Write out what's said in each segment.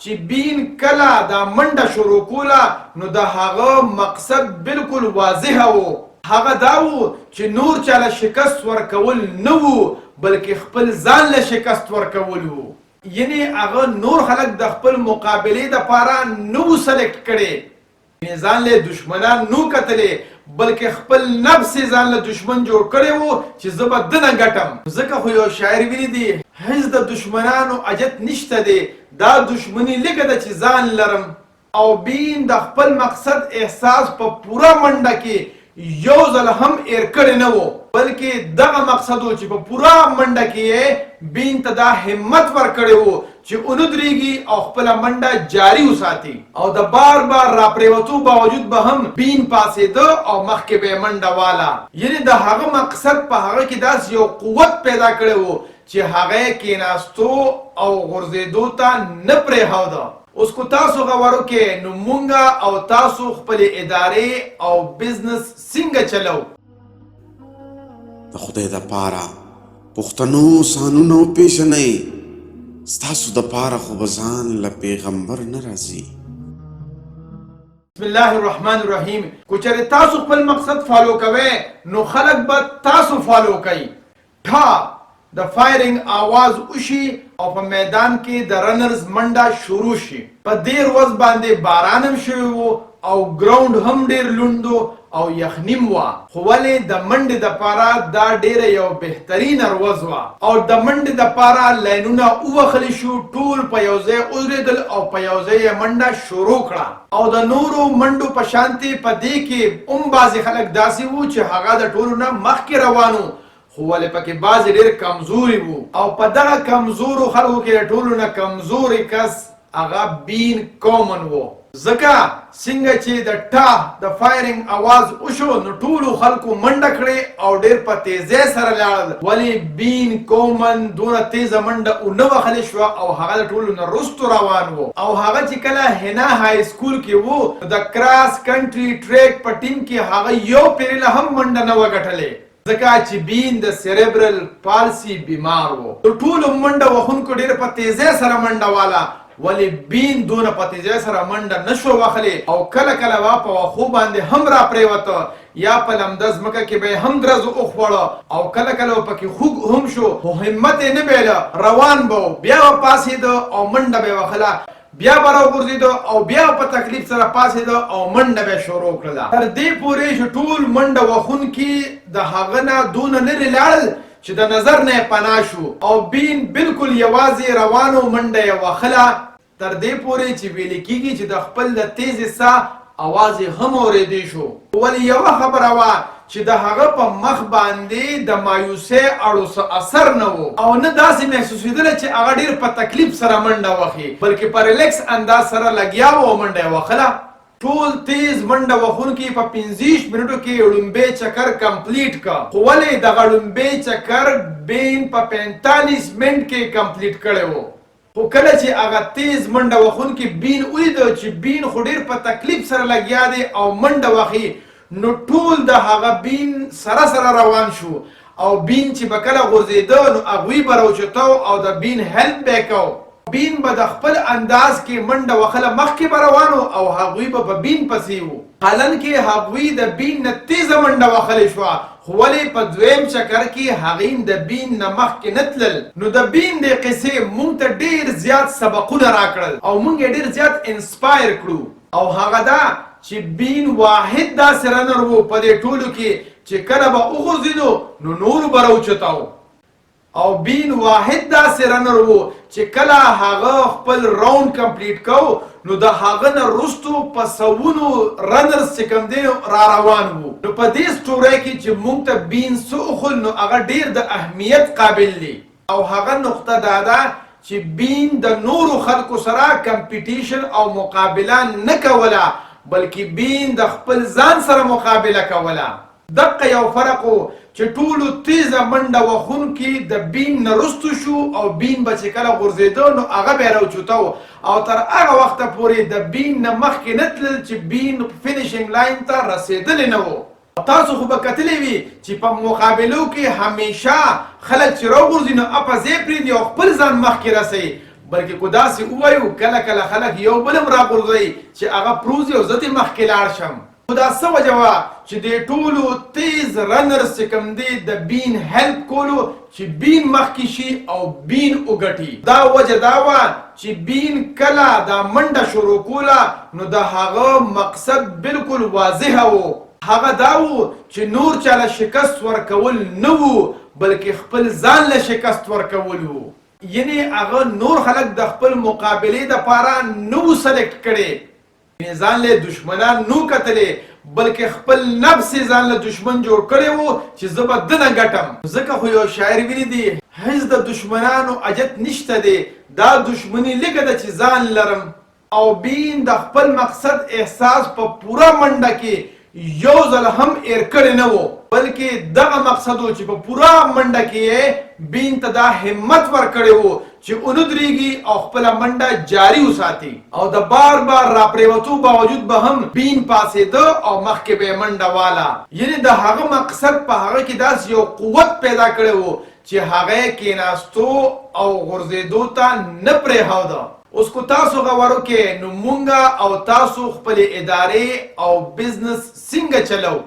چې بین کله دا منډه شروع کوله نو د هغه مقصد بالکل واضح و. هغه دا و چې نور چاله شکست ورکول نه و بلکې خپل ځان له شکست ورکول و. یعنی هغه نور خلک د خپل مقابلې دپاره نه و سلیکټ کړی، یعنې ځان له دشمنان نو کتلې بلکې خپل نفس یې ځان له دشمن جوړ کړی و چې زه به دنه ګټم. ځکه خو یو شاعر ویلي دي هیڅ د دشمنانو اجت نشته دی، دا دشمني لږه ده چې ځان لرم. او بین د خپل مقصد احساس په پوره منډه کې یو ځل هم ایر کړی نه و، بلکې دغه مقصد و چې په پوره منډه کې یې بین ته دا همت ورکړی و چې ونه درېږي او خپله منډه جاري وساتي. او د بار بار راپرېوتو باوجود به هم بین پاسېده او مخکې به یې منډه واله. یعنې د هغه مقصد په هغه کې داسې یو قوت پیدا کړی و چې هغه یې کېناستو او غورځېدو ته نه پرېښوده. اوس کو تاسو غور وکړئ نو مونږ او تاسو خپلې ادارې او بزنس څنګه چلو؟ د خدای دپاره پښتنو سانونه وپېژنئ، ستاسو دپاره خو به ځان له پیغمبر نه راځي. بسم الله الرحمن الرحیم. کو چېرې تاسو خپل مقصد فالو کوئ نو خلک به تاسو فالو کوي. د فایرنګ آواز وشي او په میدان کې د رنرز منډه شروع شي. په دې ورځ باندې باران هم شوی و او ګراوند هم ډېر لوند او یخنیم وه، خو ولې د منډې دپاره دا ډېره یو بهترینه ورځ وه. او د منډې دپاره لاینونه ووهلی شو، ټول په یو ځای ودرېدل او په یو ځای یې منډه شروع کړه. او د نورو منډو په شانتې په دې کې هم بعضې خلک داسې وو چې هغه د ټولو نه مخکې روان وو، خو ولې پکې بعضې ډېر کمزوري وو. او په دغه کمزورو خلکو کې د ټولو نه کمزوري کس هغه بین کومن وو. ځکه څنګه چې د فایرنګ آواز وشو نو ټولو خلکو منډه کړې او ډېر په تیزۍ سره لاړل، ولې بین کومن دونه تیزه منډه ونه وهلې شوه او هغه د ټولو نه وروستو روان و. او هغه چې کله هنا های سکول کې و د کراس کنټري ټریک په ټیم کې هغه یو پیریله هم منډه نه وه ګټلې، ځکه چې بین د سیریبرل پالسي بیمار و. د ټولو منډه وهونکو ډېر په تیزۍ سره منډه واله، ولې بین دونه په تیزۍ سره منډه نشو وهلی او کله کله به په وښو باندې هم راپرېوته یا په لمده ځمکه کې به یې هم درز وخوړه او کله کله به پکې خوږ هم شو، خو همت یې نه بیله، روان به و، بیا به پاسېده او منډه به یې وهله، بیا به راوغورځېده او بیا په تکلیف سره پاسېده او منډه به یې شروع کړله. تر دې پورې چې ټول منډه وهونکي د هغه نه دونه لرې لاړل چې د نظر نه یې پناه شو او بین بالکل یوازې روانو منډه یې وهله، تر دې پورې چې ویل کېږي چې د خپل د تیزې ساه اواز یې هم اورېدی شو. ولې یوه خبره وه چې د هغه په مخ باندې د مایوسۍ اړو څه اثر نه و او نه داسې محسوسېدله چې هغه ډېر په تکلیف سره منډه وهي، بلکې په ریلیکس انداز سره لګیا و او منډه یې وهله. ټول تیز منډه وهونکي په 25 منټو کې لومبی چکر کمپلیټ کا، خو ولې دغه لومبی چکر بین په 45 منټ کې کمپلیټ کړی و. خو کله چې هغه تیز منډه وهونکي بین ولیده چې بین خو ډېر په تکلیف سره لګیا دی او منډه وهي، نو ټول د هغه بین سره سره روان شو او بین چې به کله غورځېده نو هغوی به راوچتو او د بین هیلپ به یې کو. بین به د خپل انداز کې منډه وهله، مخکې به روانو او هغوی به په بین پسې وو، حالانکې هغوی د بین نه تیزه منډه وهلې شوه، خو ولې په دویم چکر کې هغوی د بین نه مخکې نه تلل. نو د بین د قصې موږ ته ډېر زیات سبقونه راکړل او موږ یې ډېر زیات انسپایر کړو، او هغه دا چې بین واحد داسې رنر و په دې ټولو کې چې کله به وغورځېدو نو نورو به راوچتاو، او بین واحد داسې رنر و چې کله هغه خپل راوند کمپلیټ کو نو د هغه نه وروستو په سوونو رنرز چې کوم دی را روان وو. نو په دې سټورۍ کې چې موږ ته بین څه وښول نو هغه ډېر د اهمیت قابل دی، او هغه نقطه دا ده چې بین د نورو خلکو سره کمپیټیشن او مقابله نه کوله، بلکې بین د خپل ځان سره مقابله کوله. دقه یو فرق و چې ټولو تیزه منډه وهونکي د بین نه رستو شو او بین به چې کله غورځېده نو هغه به یې راوچوته او تر هغه وخته پورې د بین نه مخکې نه تلل چې بین فینیشنګ لاین ته رسېدلی نه و. تاسو خو به کتلی وي چې په مقابلو کې همیشه خلک چې راوغورځي نو اپه ځای پرېږدي او خپل ځان مخکې رسوي، بلکې کو داسې ووایو کله کله خلک یو بل هم راغورځوي چې هغه پروز او زه دې مخکې لاړ شم. خو دا څه وجه وه چې دې ټولو تیز رنرز چې کوم دی د بین هیلپ کولو چې بین مخکې شي او بین وګټي. دا وجه دا وه چې بین کله دا منډه شروع کوله نو د هغه مقصد بالکل واضحه و. هغه دا و چې نور چاله شکست ورکول نه و بلکې خپل ځان له شکست ورکول و. یعنی هغه نور خلک د خپل مقابلې دپاره نه و سلیکټ کړی، ځان له دشمنان نو کتلې بلکې خپل نفس ځان له دشمن جوړ کړی و چې زه به دنه ګټم. ځکه خو یو شاعر ویلي دی هیڅ د دشمنانو اجت نشته دی، دا دشمني لږه ده چې ځان لرم. او بین د خپل مقصد احساس په پوره منډه کې یو ځل هم ایر کړی نه و بلکې دغه مقصد و چې په پوره منډه کې بین ته دا همت ورکړی و چې ونه درېږي او خپله منډه جاري وساتي. او د بار بار راپرېوتو باوجود به هم بین پاسېده او مخکې به یې منډه واله. یعنې د هغه مقصد په هغه کې داسې یو قوت پیدا کړی و چې هغه یې کېناستو او غورځېدو ته نه پرېښوده. اوس کو تاسو غور وکړئ نو مونږ او تاسو خپلې ادارې او بزنس څنګه چلو؟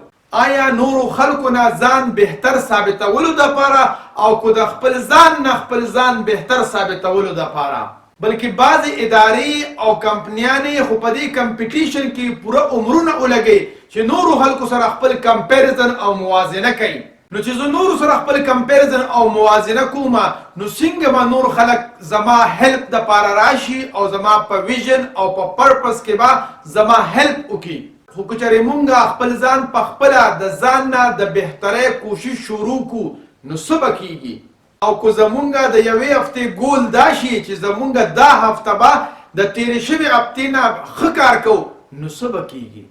آیا نورو خلکو نه ځان بهتر ثابتولو دپاره او کو د خپل ځان نه خپل ځان بهتر ثابتولو دپاره؟ بلکې بعضې ادارې او کمپنیانې خو په دې کمپټیشن کې پوره عمرونه ولګوي چې نورو خلکو سره خپل کمپیریزن او موازنه کوي. نو چې زه نورو سره خپل کمپیریزن او موازنه کوم نو څنګه به نور خلک زما هیلپ دپاره راشي او زما په ویژن او په پرپس کې به زما هیلپ وکړي. خو که چېرې مونږ خپل ځان په خپله د ځان نه د بهترۍ کوشش شروع کړو نو څه به کېږي؟ او که زمونږ د یوې هفتې ګول دا شي چې زمونږ دا هفته به د تېرې شوې هفتې نه ښه کار کوو نو څه به کېږي؟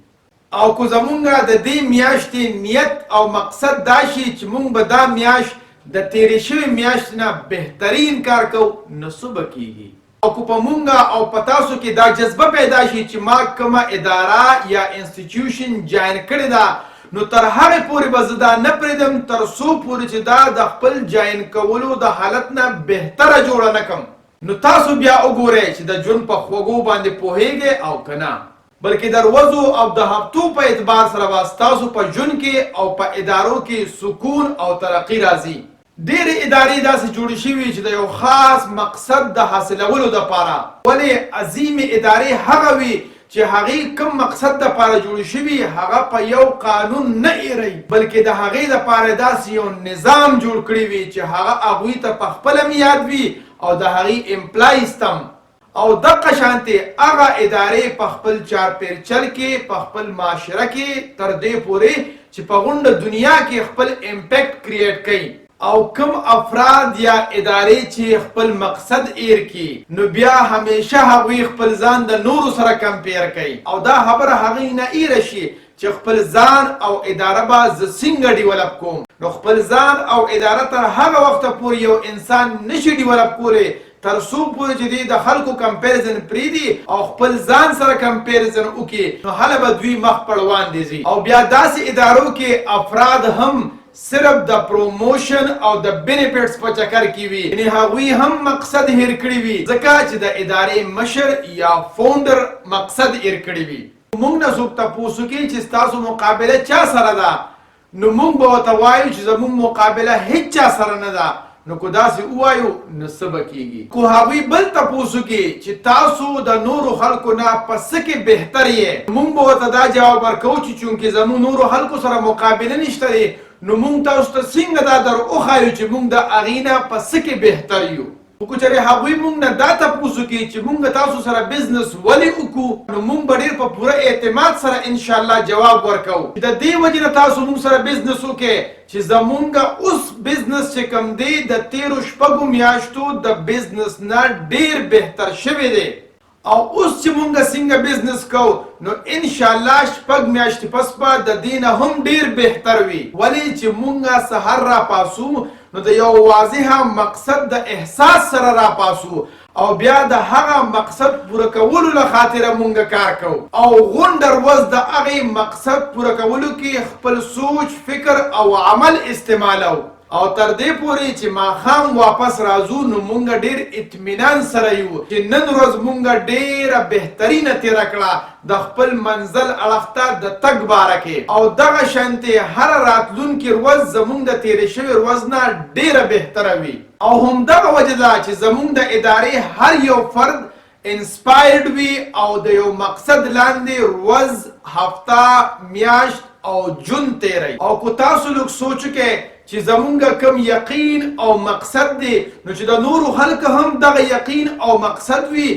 او که زمونږ د دې میاشتې نیت او مقصد دا شي چې مونږ به دا میاشت د تېرې شوې میاشتې نه بهترین کار کوو نو څه به کېږي؟ او که په مونږ او په تاسو کې دا جذبه پیدا شي چې ما کومه اداره یا انسټیټیوشن جاین کړې ده نو تر هغې پورې به زه دا نه پرېږدم تر څو پورې چې دا د خپل جاین کولو د حالت نه بهتره جوړه نه کړم. نو تاسو بیا وګورئ چې د ژوند په خوږو باندې پوهیږئ او که نه، بلکې د ورځو او د هفتو په اعتبار سره به ستاسو په ژوند کې او په ادارو کې سکون او ترقي راځي. ډېرې ادارې داسې جوړې شوي چې د یو خاص مقصد د حاصلولو دپاره. ولې عظیمې ادارې هغه وي چې هغې کوم مقصد دپاره جوړې شوي هغه په یو قانون نه ایروي بلکې د هغې دپاره داسې یو نظام جوړ کړی وي چې هغه هغوی ته په خپله هم یاد وي او د هغې امپلایز ته هم. او دغه شانتې هغه ادارې په خپل چارپیرچل کې په خپل معاشره کې تر دې پورې چې په غونډه دنیا کې خپل امپیکټ کریټ کوي. او کوم افراد یا ادارې چې خپل مقصد ایر کړي نو بیا همیشه هغوی خپل ځان د نورو سره کمپیر کوي او دا خبره هغوی نه ایره شي چې خپل ځان او اداره به زه څنګه ډیولپ کوم. نو خپل ځان او اداره تر هغه وخته پورې یو انسان نشي ډیولپ کولی تر څو پورې چې دوی د خلکو کمپیریزن پرېږدي او خپل ځان سره کمپیریزن وکړي نو هله به دوی مخ پر وړاندې ځي. او بیا داسې ادارو کې افراد هم صرف د پروموشن او د بینیفټس په چکر کې وي، یعنې هغوی هم مقصد هیر کړي وي ځکه چې د ادارې مشر یا فاونډر مقصد هیر کړي وي. موږ نه څوک تپوس وکړي چې ستاسو مقابله چا سره ده نو موږ به ورته وایو چې زموږ مقابله هیڅ چا سره نه ده. نو که داسې ووایو نو څه به کېږي؟ که هغوی بل تپوس وکړي چې تاسو د نورو خلکو نه په څه کې بهتر یې موږ به ورته دا جواب ورکوو چې چونکې زموږ نورو خلکو سره مقابله نشته دی نو موږ تاسو ته څنګه دا در وښایو چې موږ د هغې نه په څه کې بهتر یو. خو که چېرې هغوی موږ نه دا تپوس وکړي چې موږ تاسو سره بزنس ولې وکړو نو موږ به ډېر په پوره اعتماد سره انشاءالله جواب ورکوو چې د دې وجې نه تاسو موږ سره بزنس وکړئ چې زمونږ اوس بزنس چې کوم دی د تېرو شپږو میاشتو د بزنس نه ډېر بهتر شوی دی. او اوس چې مونږ څنګه بزنس کوو نو انشاءالله شپږ میاشتې پس به د دې نه هم ډېر بهتر وي. ولې چې مونږ سهار راپاسو نو د یو واضحه مقصد د احساس سره راپاسو او بیا د هغه مقصد پوره کولو له خاطره مونږ کار کوو او غونډه ورځ د هغې مقصد پوره کولو کې خپل سوچ فکر او عمل استعمالو. او تر دې پورې چې ماښام واپس راځو نو مونږ ډېر اطمینان سره یو چې نن ورځ مونږ ډېره بهترینه تېره کړه د خپل منزل اړخ ته د تګ باره کې او دغه شانتې هره راتلونکې ورځ زموږ د تېرې شوې ورځ نه ډېره بهتره وي او همدغه وجه ده چې زموږ د ادارې هر یو فرد انسپایرډ وي او د یو مقصد لاندې ورځ هفته میاشت او جون تیری او کو تاسو لږ سوچ کې چې زمونږ کم یقین او مقصد دی نو چې د نورو خلک هم دغه یقین او مقصد وي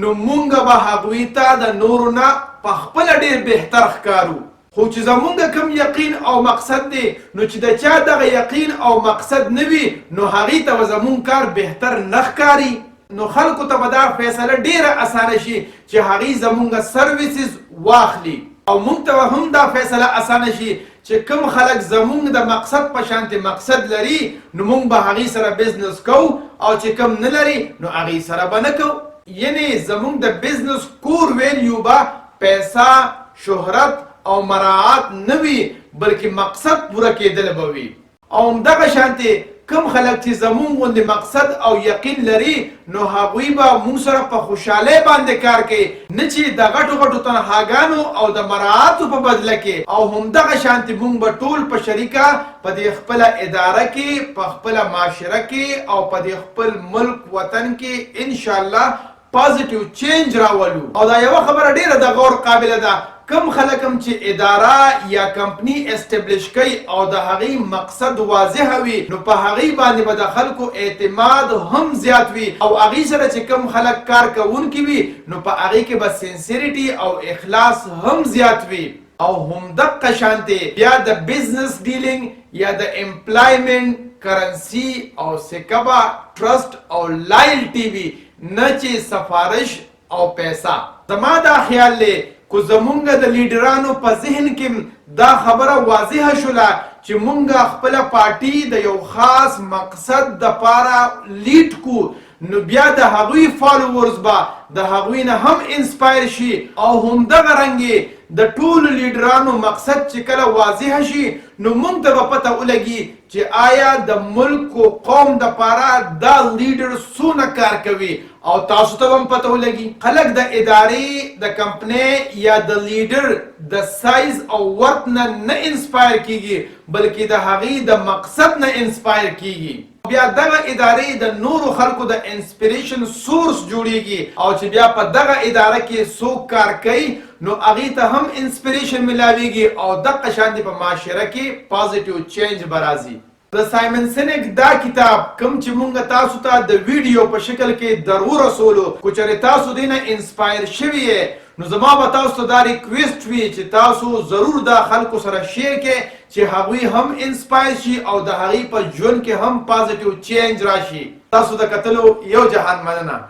نو مونږ به هغوی ته د نورو نه په خپله ډېر بهتر ښکارو خو چې زمونږ کم یقین او مقصد دی نو چې د چا دغه یقین او مقصد نه وي نو هغې ته به زمونږ کار بهتر نه ښکاري نو خلکو ته به دا فیصله ډېره اسانه شي چې هغې زمونږ سرویسز واخلي او مونږ ته هم دا فیصله اسانه شي چې کوم خلک زمونږ د مقصد په شانتې مقصد لري نو مونږ به هغې سره بزنس کوو او چې کوم نه لري نو هغې سره به نه کوو یعنې زمونږ د بزنس کور ویلیو به پیسه شهرت او مراعات نه وي بلکې مقصد پوره کېدل به وي او همدغه شانتې کوم خلک چې زمونږ غوندې مقصد او یقین لري نو هغوی به مونږ سره په خوشحالۍ باندې کار کوي نه چې د غټو غټو تنخواګانو او د مراعاتو په بدله کې او همدغه شانتې مونږ به ټول په شریکه په دې خپله اداره کې په خپله معاشره کې او په دې خپل ملک وطن کې انشاءالله پازیټیو چینج راولو او دا یوه خبره ډېره د غور قابله ده کم خلک هم چې اداره یا کمپنی اسټبلیش کوي او د هغې مقصد واضحه وي نو په هغې باندې به د خلکو اعتماد هم زیات وي او هغې سره چې کم خلک کار کوونکي وي نو په هغې کې به سینسیریټي او اخلاص هم زیات وي او همدقه شانتې بیا د بزنس ډیلینګ یا د امپلایمنټ کرنسي او سکبه ټرسټ او لایلټي وي نه چې سفارش او پیسه زما دا خیال دی کو زمونږ د لیډرانو په ذهن کې دا خبره واضحه شوله چې مونږ خپله پارټي د یو خاص مقصد دپاره لیډ کو نو بیا د هغوی فالوورز به د هغوی نه هم انسپایر شي او همدغه رنګې د ټولو لیډرانو مقصد چې کله واضحه شي نو موږ ته به پته ولګي چې آیا د ملک او قوم دپاره دا لیډر څونه کار کوي او تاسو ته به هم پته ولګي خلک د ادارې د کمپنۍ یا د لیډر د سایز او ورک نه انسپایر کیږي بلکې د هغې د مقصد نه انسپایر کیږي بیا دغه ادارې د نورو خلکو د انسپیریشن سورس جوړیږي او چې بیا په دغه اداره کې څوک کار کوي نو هغې ته هم انسپیریشن ملاویږي او دغه شانتې په معاشره کې پازیټیو چینج به راځي د سایمن سینک دا کتاب کوم چې مونږ تاسو ته د ویډیو په شکل کې درو رسولو کو چېرې تاسو دې نه انسپایر شوي یې نو زما به تاسو ته دا ریکویسټ وي چې تاسو ضرور دا خلکو سره شیر کړئ چې هغوی هم انسپایر شي او د هغې په ژوند کې هم پازیټیو چینج راشي تاسو د کتلو یو جهان مننه